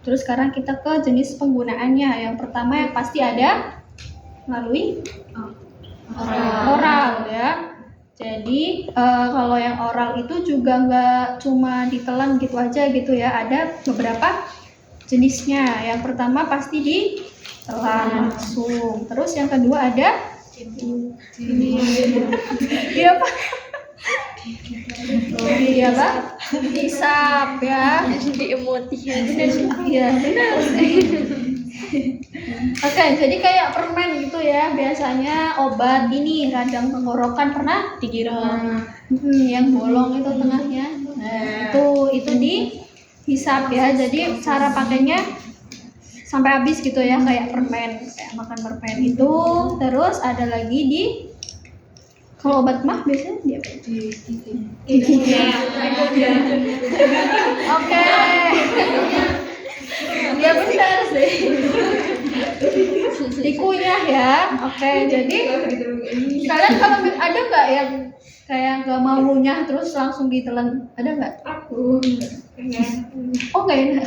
Terus sekarang kita ke jenis penggunaannya. Yang pertama yang pasti ada melalui oral ya. Jadi kalau yang oral itu juga nggak cuma ditelan gitu aja gitu ya. Ada beberapa jenisnya. Yang pertama pasti ditelan langsung. Terus yang kedua ada iya apa? Iya apa? Hisap ya. Jadi emoti ya. Iya benar. Oke, jadi kayak permen gitu ya. Biasanya obat ini radang tenggorokan pernah Dikira. yang bolong itu tengahnya. Nah, itu dihisap ya. Jadi cara pakainya sampai habis gitu ya, kayak permen, kayak makan permen itu. Terus ada lagi kalau obat mah biasanya di apa? Oke. Ya benar sih. Dikunyah ya. Oke, jadi kalian kalau ada nggak yang kayak nggak mau ngunyah terus langsung ditelan? Ada nggak? Aku Oh nggak enak.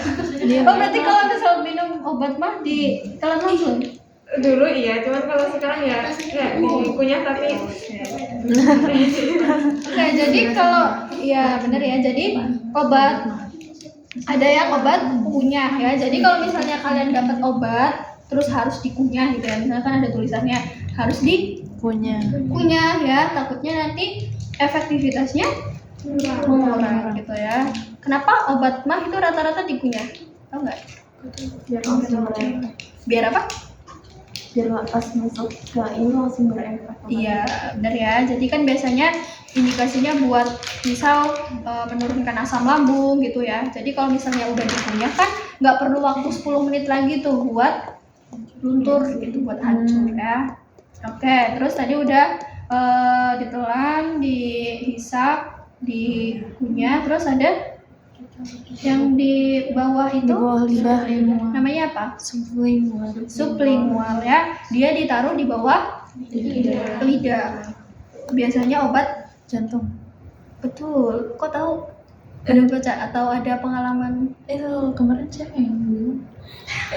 Oh berarti kalau misal minum obat mah ditelan langsung? dulu iya, cuman kalau sekarang ya nggak dikunyah tapi Oke, jadi kalau ya benar ya. Jadi obat ada yang obat kunyah ya. Jadi kalau misalnya kalian dapat obat terus harus dikunyah gitu ya. Misalkan ada tulisannya harus dikunyah ya. Takutnya nanti efektivitasnya kurang gitu ya. Kenapa obat mah itu rata-rata dikunyah? Tahu nggak? Biar apa? Biar pas masuk ke ini langsung berefek. Iya, benar ya. Jadi kan biasanya indikasinya buat misal menurunkan asam lambung gitu ya. Jadi kalau misalnya udah dikunyah kan nggak perlu waktu 10 menit lagi tuh buat luntur gitu, buat hancur ya. Oke, terus tadi udah ditelan, dihisap, dikunyah, terus ada yang di bawah itu Di bawah lidah. namanya apa? Sublingual. Ya. Dia ditaruh di bawah lidah. Biasanya obat Jantung. betul. Kok tahu? Ada baca atau ada pengalaman? Itu kemarin siapa yang bilang?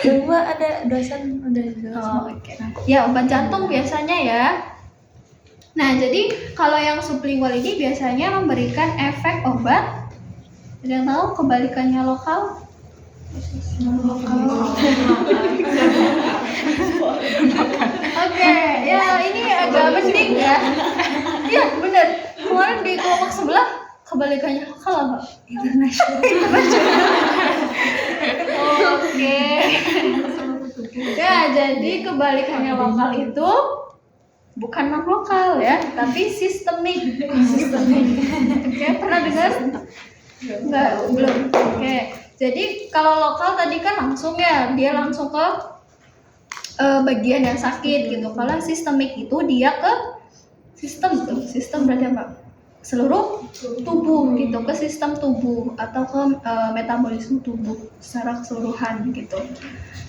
Dua ada dosen udah jelas. Oh, oke. Ya, obat jantung biasanya ya. Nah, jadi kalau yang sublingual ini biasanya memberikan efek obat. Ada yang tahu kebalikannya lokal? Oke, ya ini agak penting ya. Iya, benar. Kemarin di kelompok sebelah kebalikannya lokal apa? Internasional. Oke. Ya, jadi kebalikannya lokal itu bukan non lokal ya, tapi sistemik. Oke, pernah dengar? Enggak, belum. Oke. Jadi kalau lokal tadi kan langsung ya, dia langsung ke bagian yang sakit gitu. Kalau sistemik itu dia ke sistem berarti apa? Seluruh tubuh gitu, ke sistem tubuh atau ke metabolisme tubuh secara keseluruhan gitu.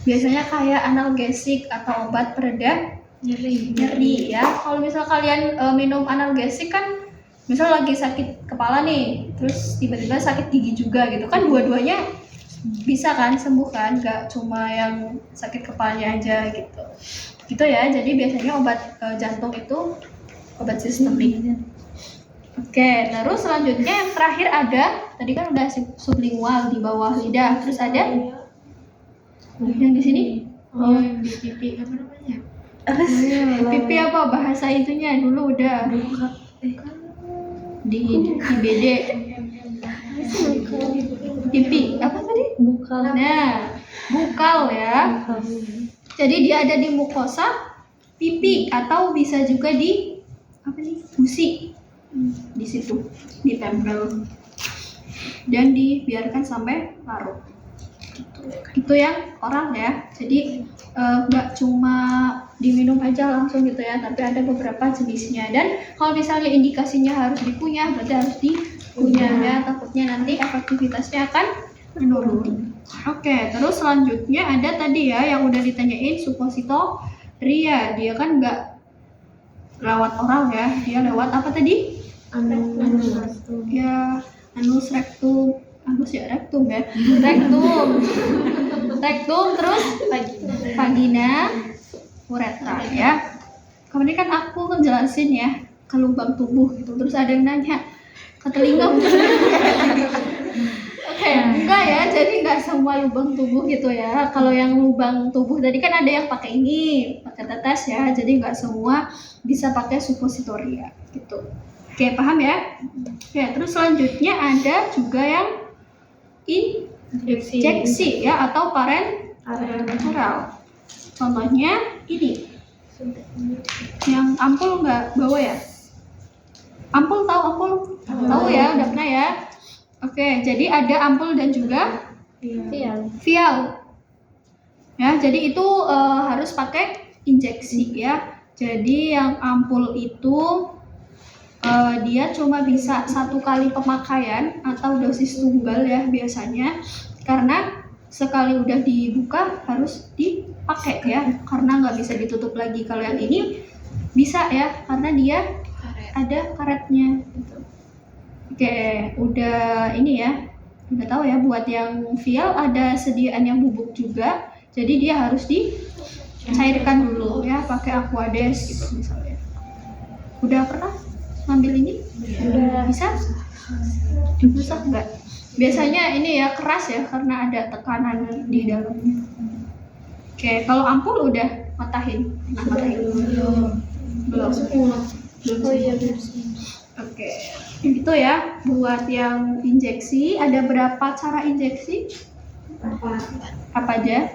Biasanya kayak analgesik atau obat pereda nyeri ya. Kalau misal kalian minum analgesik kan misal lagi sakit kepala nih, terus tiba-tiba sakit gigi juga gitu kan, dua-duanya bisa kan sembuh kan, nggak cuma yang sakit kepalanya aja gitu ya. Jadi biasanya obat jantung itu obat sistemik. Oke, terus selanjutnya yang terakhir ada, tadi kan udah sublingual di bawah lidah, terus ada yang di sini. oh yang di pipi apa namanya? Pipi apa bahasa itunya dulu udah di IBD. Pipi apa tadi? Bukal. Nah, bukal ya. Jadi dia ada di mukosa pipi atau bisa juga di apa nih? Gusi. Di situ ditempel dan dibiarkan sampai larut. Itu yang oral ya. Jadi nggak cuma diminum aja langsung gitu ya, tapi ada beberapa jenisnya. Dan kalau misalnya indikasinya harus dikunyah, berarti harus dikunyah ya, takutnya nanti efektivitasnya akan menurun. Oke, terus selanjutnya ada tadi ya yang udah ditanyain suppositoria. Dia kan nggak lewat oral ya, dia lewat apa tadi? Ya, anus rectum ya, rektum. rectum, terus vagina, uretra ya. Kemudian kan aku ngejelasin ya ke lubang tubuh gitu. Terus ada yang nanya ke telinga. Oke, enggak ya. Jadi enggak semua lubang tubuh gitu ya. Kalau yang lubang tubuh tadi kan ada yang pakai ini, pakai tetes ya. Jadi enggak semua bisa pakai suppositoria gitu. Oke, paham ya? Oke, terus selanjutnya ada juga yang injeksi ya atau parenteral. Contohnya ini. Yang ampul nggak bawa ya? Ampul tahu ampul? Tahu ya, udah pernah ya? Oke, jadi ada ampul dan juga vial. Ya, jadi itu harus pakai injeksi ya. Jadi yang ampul itu dia cuma bisa 1 kali pemakaian atau dosis tunggal ya biasanya, karena sekali udah dibuka harus dipakai ya, karena nggak bisa ditutup lagi. Kalau yang ini bisa ya, karena dia ada karetnya gitu. Oke, udah ini ya, udah tahu ya. Buat yang vial ada sediaan yang bubuk juga, jadi dia harus dicairkan dulu ya pakai Aquades gitu misalnya. Udah pernah ngambil ini? Udah. Bisa? Susah enggak? Biasanya ini ya keras ya karena ada tekanan di dalamnya. Oke, kalau ampul udah matahin. Nah, matahin belum. Oh iya belum. Oke, gitu ya. Buat yang injeksi, ada berapa cara injeksi? Apa aja?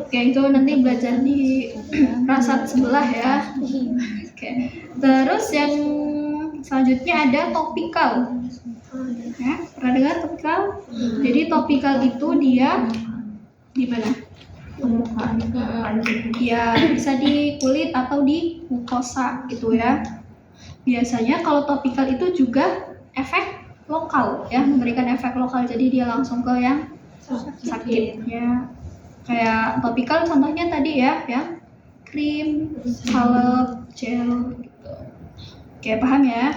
Oke, itu nanti belajar di rasat sebelah ya. Oke, terus yang selanjutnya ada topikal. Ya, pernah dengar topikal? Jadi topikal itu dia di mana? Ya, bisa di kulit atau di mukosa gitu ya. Biasanya kalau topikal itu juga efek lokal ya, memberikan efek lokal, jadi dia langsung ke yang sakit ya. Kayak topikal contohnya tadi ya, yang krim, salep, gel gitu. Oke, paham ya?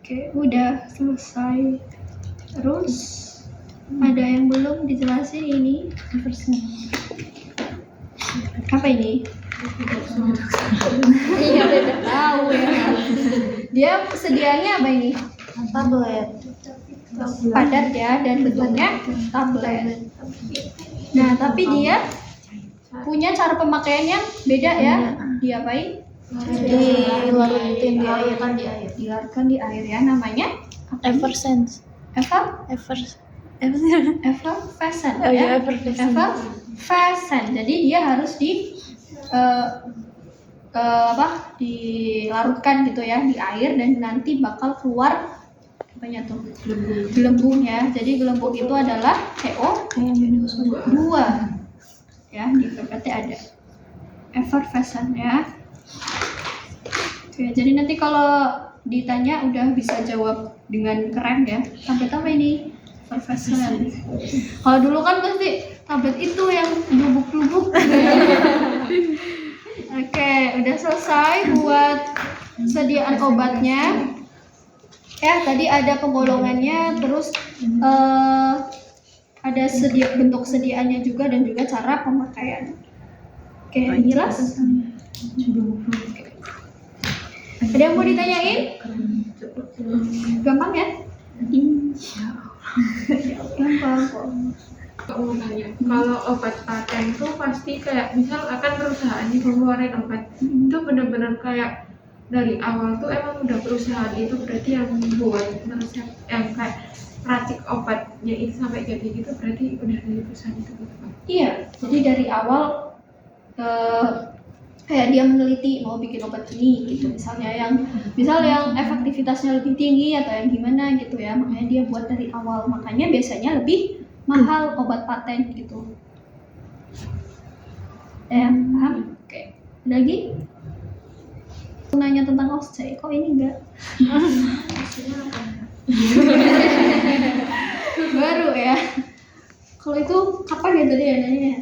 Oke, udah selesai. Terus ada yang belum dijelasin ini? Apa ini? Iya, udah tahu ya. Dia sediaannya apa ini? Tablet. Padat ya, dan bentuknya tablet. Nah, tapi dia punya cara pemakaian yang beda ya. Diapain? Dilarutin di air. Dilarutkan di air ya. Namanya Eversense. effervescent Oh iya, ya. effervescent. Effervescent. Jadi dia harus dilarutkan gitu ya di air, dan nanti bakal keluar apanya tuh? Gelembung ya. Jadi gelembung itu adalah CO2 ya. Di PPT ada effervescent ya. Oke, jadi nanti kalau ditanya udah bisa jawab dengan keren ya. Tablet apa ini? Effervescent. Kalau dulu kan pasti tablet itu yang lubuk-lubuk. Oke, udah selesai buat sediaan obatnya. Ya, tadi ada penggolongannya, terus ada bentuk sediaannya juga, dan juga cara pemakaian. Oke, jelas? Ada yang mau ditanyain? Gampang ya? Gampang kok. Mau nanya, kalau obat paten itu pasti kayak misal akan perusahaan ini ngeluarin obat, itu benar-benar kayak dari awal tuh emang udah perusahaan itu berarti yang buat resep yang kayak racik obatnya itu sampai jadi gitu, berarti udah dari perusahaan itu gitu kan? Iya, jadi dari awal kayak dia meneliti mau bikin obat ini gitu, misalnya yang efektivitasnya lebih tinggi atau yang gimana gitu ya, makanya dia buat dari awal, makanya biasanya lebih mahal obat paten gitu. Paham? Oke. Lagi? Nanya tentang OSCE, kok ini enggak? Baru ya. Kalau itu kapan ya tadi ya nanya?